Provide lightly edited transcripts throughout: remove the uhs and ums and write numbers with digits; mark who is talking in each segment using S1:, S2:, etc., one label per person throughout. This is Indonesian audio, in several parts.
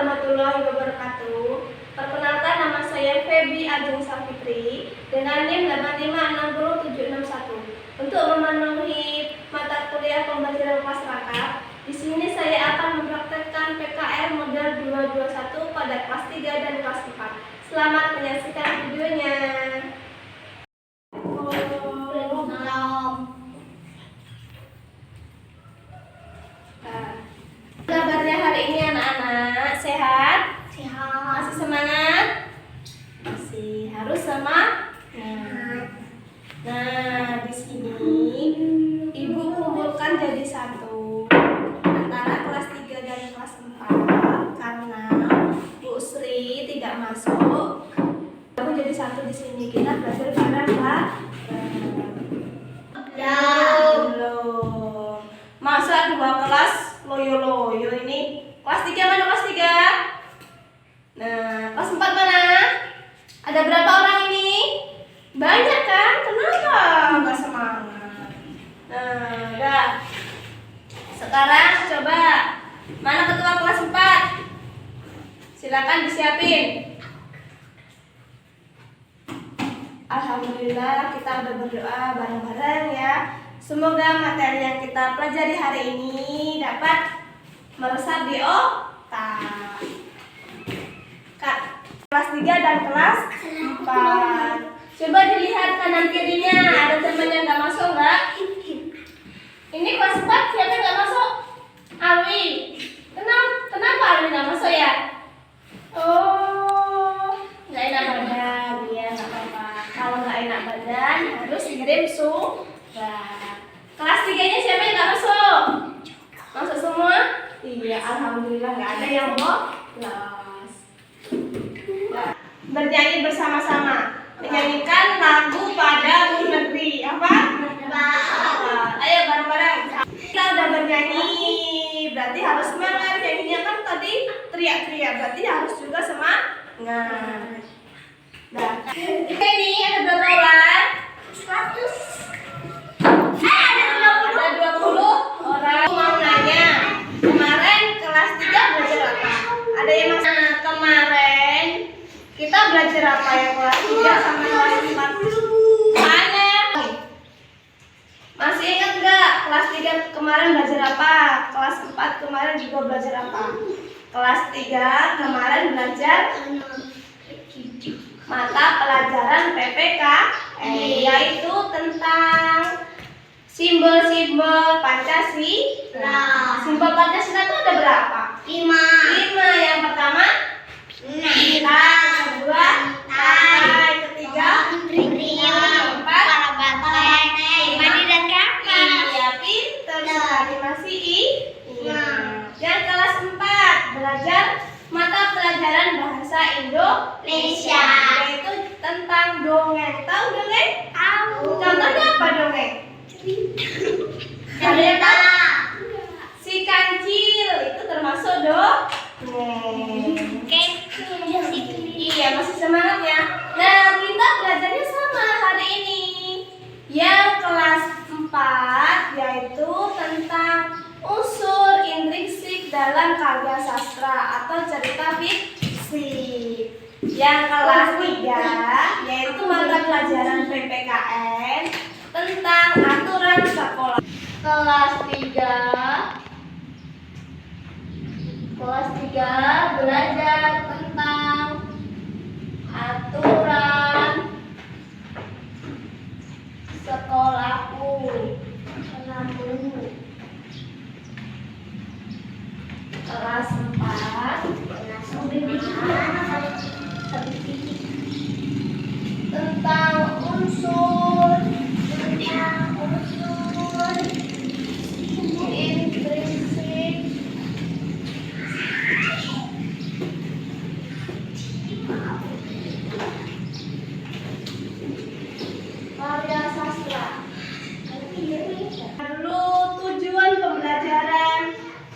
S1: warahmatullahi wabarakatuh. Perkenalkan, nama saya Feby Ajeng Safitri dengan NIM 8560761. Untuk memenuhi mata kuliah pembelajaran kelas kakap, di sini saya akan mempraktekkan PKR model 221 pada kelas 3 dan kelas 4. Selamat menyaksikan videonya. Kabarnya hari ini anak-anak sehat?
S2: Sehat.
S1: Masih semangat? Masih harus semangat. Nah, di sini Ibu kumpulkan jadi satu antara kelas 3 dan kelas 4 karena Bu Sri tidak masuk. Aku jadi satu di sini, kita belajar bareng Mbak. Belum. Masa dua kelas loyo-loyo ini? Kelas 3 mana kelas 3? Nah, kelas 4 mana? Ada berapa orang ini? Banyak kan? Kenapa nggak semangat? Nah, udah. Sekarang coba, mana ketua kelas 4? Silakan disiapin. Alhamdulillah, kita udah berdoa bareng-bareng ya. Semoga materi yang kita pelajari hari ini dapat meresap di otak. Kelas 3 dan kelas 4. Coba dilihat kanan kirinya, ada teman yang nggak masuk nggak? Ini kelas 4, siapa yang nggak masuk? Awi. Kenapa Awi nggak masuk ya? Oh, nggak enak badan. Iya, nggak apa-apa. Kalau nggak enak badan harus ngirim surat. Kelas 3-nya siapa yang nggak masuk? Masuk semua? Iya, alhamdulillah nggak ada yang bolos. Bernyanyi bersama-sama, menyanyikan lagu pada Bu Negeri. Apa? Ayo bareng-bareng. Kita udah bernyanyi, berarti harus semangat. Nyanyinya kan tadi teriak-teriak, berarti harus juga semangat. Nah, ini ada berapa orang? 100. Ada 20 orang. Mau nanya, kemarin kelas 3 belajar apa? Ada yang masih? Kemarin kita belajar apa ya kelas 3 sampai kelas 4? Mana? Masih ingat nggak kelas 3 kemarin belajar apa? Kelas 4 kemarin juga belajar apa? Kelas 3 kemarin belajar mata pelajaran PPKN, yaitu tentang simbol-simbol Pancasila. Simbol Pancasila itu ada berapa? 5. Yang pertama bintang, kedua partai, ketiga keempat mandi dan kakak. Iya, pintar sekali, masih yang kelas 4 belajar mata pelajaran bahasa Indonesia, yaitu tentang dongeng. Tahu dongeng? Tahu. Contohnya apa dongeng? Cerita. Si Kancil itu termasuk dongeng. Iya, masih semangat ya. Nah, kita belajarnya sama hari ini. Yang kelas 4 yaitu tentang unsur intrinsik dalam karya sastra atau cerita fiksi. Yang kelas 3 yaitu mata pelajaran PPKN tentang aturan sekolah. Kelas 3 belajar tentang aturan sekolahku. Kelas 4 tentang unsur intrinsik karya sastra. Dulu tujuan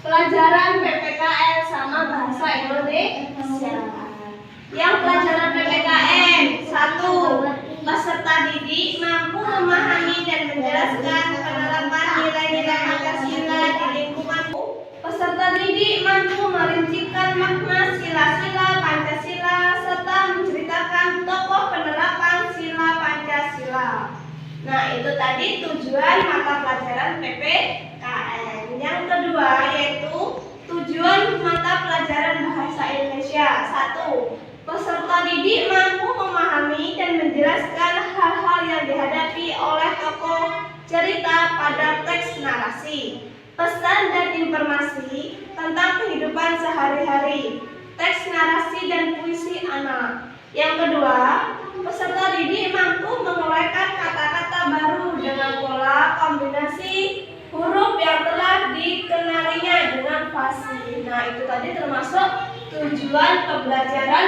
S1: pelajaran PPKN sama bahasa Indonesia. Yang pelajaran PPKN 1. Peserta didik mampu memahami dan menjelaskan penerapan nilai-nilai Pancasila di lingkungan. Peserta didik mampu merincikan makna tadi tujuan mata pelajaran PPKN. Yang kedua yaitu tujuan mata pelajaran Bahasa Indonesia. 1. Peserta didik mampu memahami dan menjelaskan hal-hal yang dihadapi oleh tokoh cerita pada teks narasi, pesan dan informasi tentang kehidupan sehari-hari, teks narasi dan puisi anak. Yang kedua, peserta didik mampu menguraikan kata-kata baru dengan pola kombinasi huruf yang telah dikenalinya dengan fasih. Nah, itu tadi termasuk tujuan pembelajaran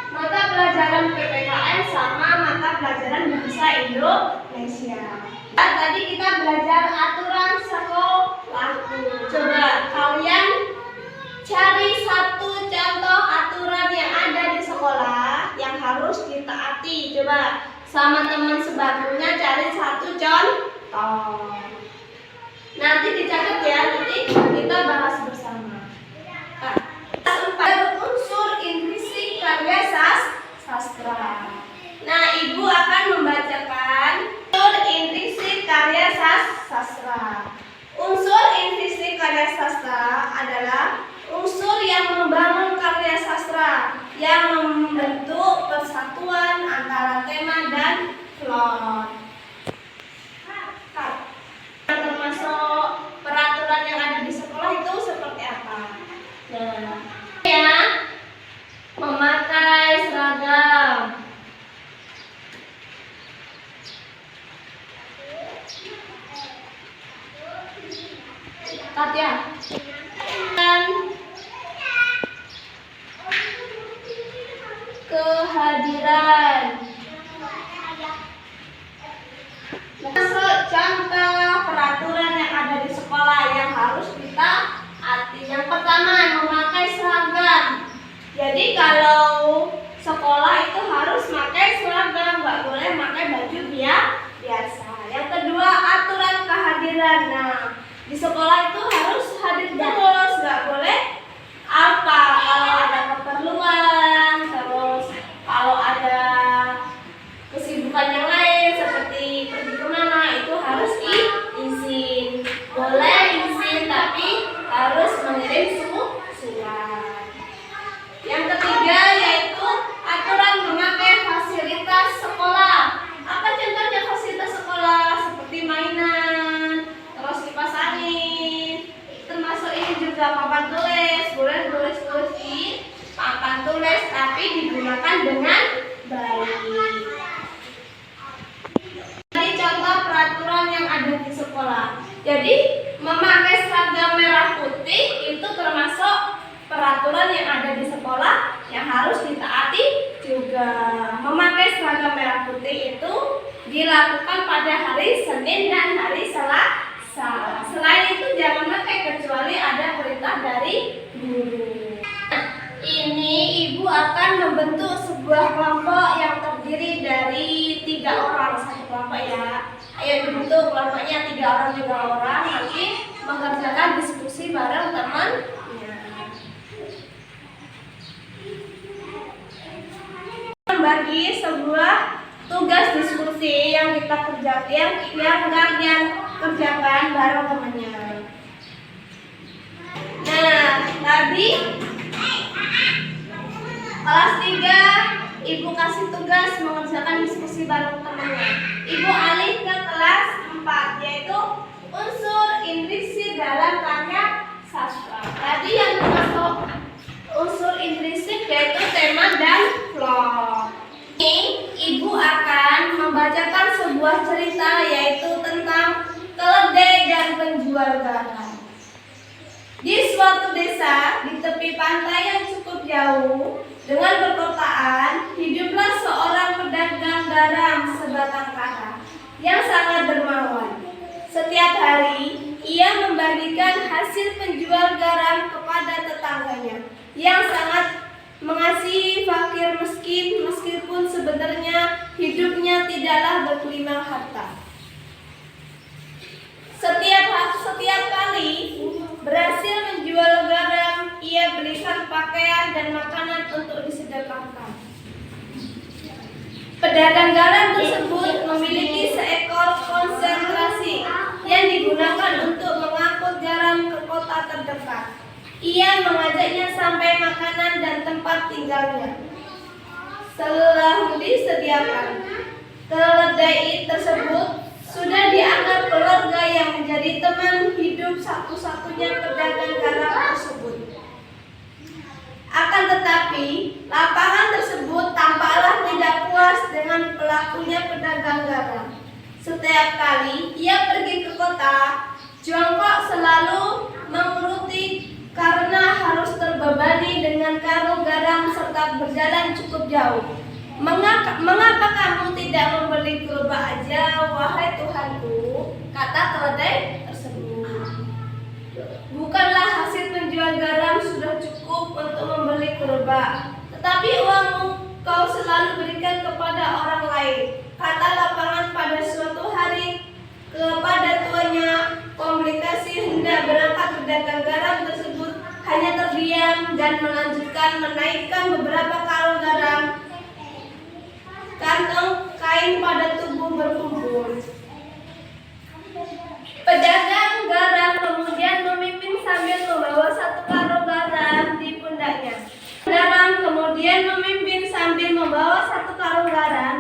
S1: mata pelajaran PPKN sama mata pelajaran Bahasa Indonesia. Nah, tadi kita belajar aturan sekolah. Coba kalian cari satu contoh aturan yang ada di sekolah yang harus ditaati. Coba sama teman sebangkunya cari satu contoh. Nanti dicatat ya, nanti kita bahas bersama. Nah, unsur intrinsik karya sastra. Nah, Ibu akan membacakan unsur intrinsik karya sastra. Unsur intrinsik karya sastra adalah unsur yang membangun karya sastra, yang membentuk persatuan antara tema dan plot. Termasuk peraturan yang ada di sekolah itu seperti apa? Nah, ya, memakai seragam. Katya. Dan kehadiran. Masuk contoh peraturan yang ada di sekolah yang harus kita taati. Yang pertama, memakai seragam. Jadi kalau sekolah itu harus pakai seragam, nggak boleh pakai baju biasa. Yang kedua, aturan kehadiran. Nah, di sekolah itu harus hadir terus, nggak boleh apa kalau ada keperluan, terus kalau ada kesibukan yang lain seperti pergi kemana itu harus izin. Boleh izin tapi harus mengirim surat. Yang ketiga yaitu aturan memakai fasilitas sekolah. Apa contohnya fasilitas sekolah? Seperti mainan, terus kipas angin, termasuk ini juga papan tulis. Boleh tulis di papan tulis tapi digunakan dengan baik. Ini contoh peraturan yang ada di sekolah. Jadi memakai seragam merah putih itu termasuk peraturan yang ada di sekolah yang harus ditaati juga. Memakai seragam merah putih itu dilakukan pada hari Senin dan hari Selasa. Selain itu jangan pakai kecuali ada perintah dari guru. Ini Ibu akan membentuk sebuah kelompok yang terdiri dari 3 orang satu kelompok ya. Ayo dibentuk kelompoknya 3 orang juga orang. Nanti mengerjakan diskusi bareng teman. Membagi sebuah tugas diskusi yang kita kerjakan, yang kalian kerjakan bareng temannya. Nah, tadi kelas 3 Ibu kasih tugas mengerjakan diskusi bareng temannya. Ibu alih ke kelas 4 yaitu unsur intrinsik dalam karya sastra. Tadi yang termasuk unsur intrinsik yaitu tema dan plot. Ini Ibu akan membacakan sebuah cerita yaitu tentang keledai dan penjual garam. Di suatu desa di tepi pantai yang cukup jauh dengan perkotaan, hiduplah seorang pedagang garam sebatang kara yang sangat dermawan. Setiap hari, ia membagikan hasil penjual garam kepada tetangganya yang sangat mengasihi fakir miskin, meskipun sebenarnya hidupnya tidaklah bergelimang harta. Setiap kali berhasil menjual garam, ia belikan pakaian dan makanan untuk disedekahkan. Pedagang garam tersebut memiliki seekor konsentrasi yang digunakan untuk mengangkut garam ke kota terdekat. Ia mengajaknya sampai makanan dan tempat tinggalnya. Setelah disediakan, keledai tersebut sudah dianggap keluarga yang menjadi teman hidup satu-satunya pedagang garam tersebut. Akan tetapi, lapangan tersebut tampaklah tidak puas dengan pelakunya pedagang garam. Setiap kali ia pergi ke kota, jongkok selalu menguruti karena harus terbebani dengan karung garam serta berjalan cukup jauh. Mengapa kamu tidak membeli gerobak aja, wahai Tuhanku? Kata keledai tersebut. Bukanlah hasil penjual garam sudah cukup untuk membeli gerobak, tetapi uangmu kau selalu berikan kepada orang lain. Kata lapangan pada suatu hari kepada tuannya. Komplikasi hendak berangkat pedagang garam tersebut hanya terdiam dan melanjutkan menaikkan beberapa karung garam. Kantong kain pada tubuh berkumpul. Pedagang garam kemudian memimpin sambil membawa satu karung garam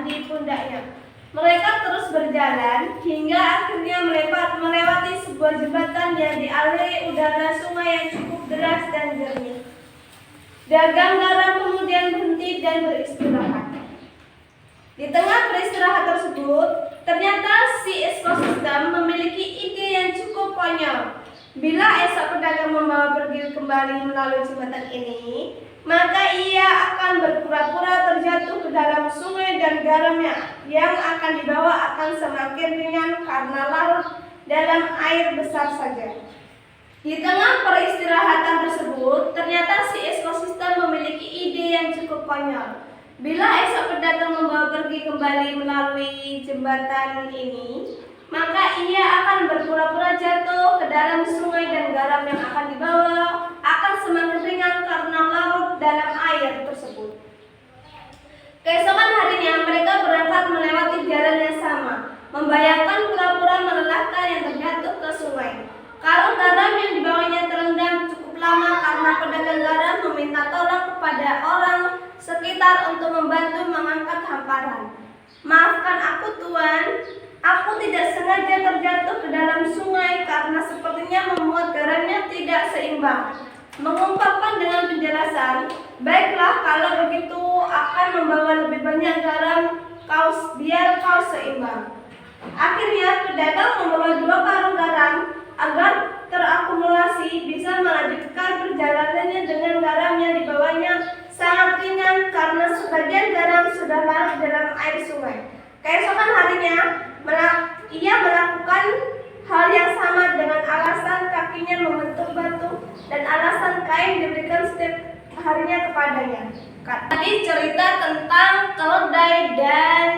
S1: di pundaknya. Mereka terus berjalan hingga akhirnya melewati sebuah jembatan yang dialiri udara sungai yang cukup deras dan jernih. Dagang garam kemudian berhenti dan beristirahat. Di tengah beristirahat tersebut, ternyata si ekosistem memiliki ide yang cukup konyol. Bila esok pedagang membawa pergi kembali melalui jembatan ini, maka ia akan berpura-pura terjatuh ke dalam sungai dan garamnya yang akan dibawa akan semakin ringan karena larut dalam air besar saja. Di tengah peristirahatan tersebut, ternyata si ekosistem memiliki ide yang cukup konyol. Bila esok pedagang membawa pergi kembali melalui jembatan ini, maka ia akan berpura-pura jatuh ke dalam sungai dan garam yang akan dibawa akan semakin ringan karena larut dalam air tersebut. Keesokan harinya mereka berangkat melewati jalan yang sama, membayangkan pura-pura melelahkan yang terjatuh ke sungai. Karung garam yang dibawanya terendam cukup lama karena pedagang garam meminta tolong kepada orang sekitar untuk membantu mengangkat hamparan. Maafkan aku, Tuan. Aku tidak sengaja terjatuh ke dalam sungai karena sepertinya memuat garamnya tidak seimbang. Mengungkapkan dengan penjelasan, baiklah kalau begitu akan membawa lebih banyak garam biar kau seimbang. Akhirnya pedagang membawa 2 karung garam agar terakumulasi bisa melanjutkan perjalanannya dengan garam yang dibawanya sangat ringan karena sebagian garam sudah larut dalam air sungai. Keesokan harinya, ia melakukan hal yang sama dengan alasan kakinya membentuk batu dan alasan kain diberikan setiap harinya kepadanya. Tadi cerita tentang keledai dan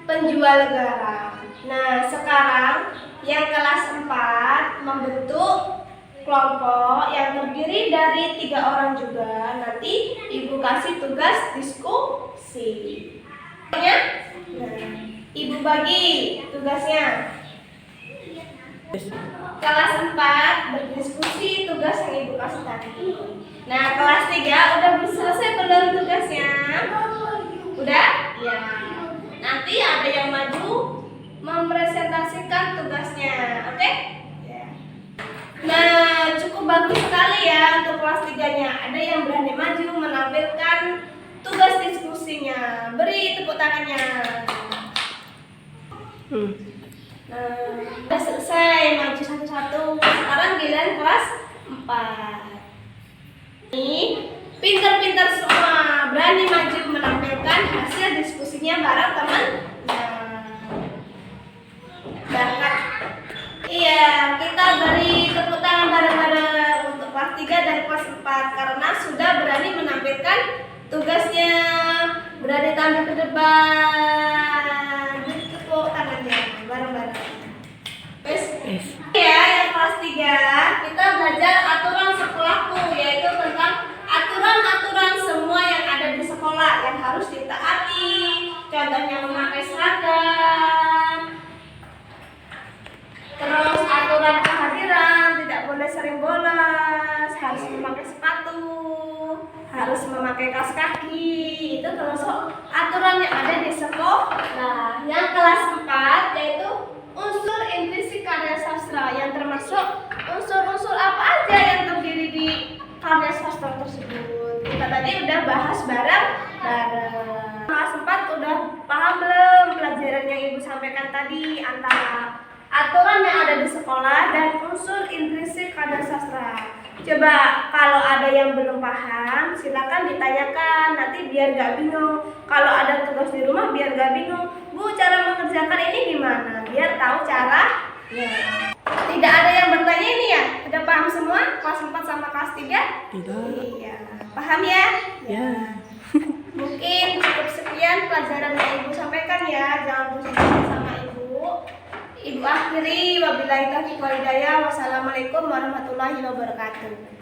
S1: penjual garam. Nah, sekarang yang kelas 4 membentuk kelompok yang terdiri dari 3 orang juga. Nanti Ibu kasih tugas diskusi. Nah, Ibu bagi tugasnya. Kelas 4 berdiskusi tugas yang Ibu kasih tadi. Nah, kelas 3 udah selesai belum tugasnya? Udah? Ya. Nanti ada yang maju mempresentasikan tugasnya, oke? Ya. Nah, cukup bagus sekali ya untuk kelas 3-nya. Ada yang berani maju menampilkan tugas diskusinya. Beri tepuk tangannya. Udah selesai maju satu-satu. Sekarang giliran kelas 4. Ini pintar-pintar semua, berani maju menampilkan hasil diskusinya bareng teman. Bakat. Iya, kita beri tepuk tangan bareng-bareng untuk kelas 3 dan kelas 4 karena sudah berani menampilkan tugasnya, berani tampil ke depan. Tepuk tangannya bareng-bareng. Ya, yang kelas 3 kita belajar aturan sekolahku, yaitu tentang aturan-aturan semua yang ada di sekolah yang harus ditaati. Contohnya contohnya memakai seragam. Terus aturan kehadiran, tidak boleh sering bolos, harus memakai sepatu, harus memakai kaos kaki. Itu termasuk aturan yang ada di sekolah. Yang kelas 4 yaitu unsur intrinsik karya sastra, yang termasuk unsur-unsur apa aja yang terdiri di karya sastra tersebut. Kita tadi udah bahas bareng-bareng. Kelas 4 udah paham belum pelajaran yang Ibu sampaikan tadi antara aturan yang ada di sekolah dan unsur intrinsik karya sastra? Coba kalau ada yang belum paham, silakan ditanyakan, nanti biar gak bingung. Kalau ada tugas di rumah biar gak bingung, Bu, cara mengerjakan ini gimana? Biar tahu cara. Ya. Tidak ada yang bertanya ini ya? Udah paham semua? Kelas 4 sama kelas 3?
S2: Tidak.
S1: Iya. Paham ya?
S2: Ya.
S1: Mungkin cukup sekian pelajaran yang Ibu sampaikan ya. Jangan bosan sama Ibu. Ibu akhiri, wabillahi taufiq wal hidayah. Wassalamualaikum warahmatullahi wabarakatuh.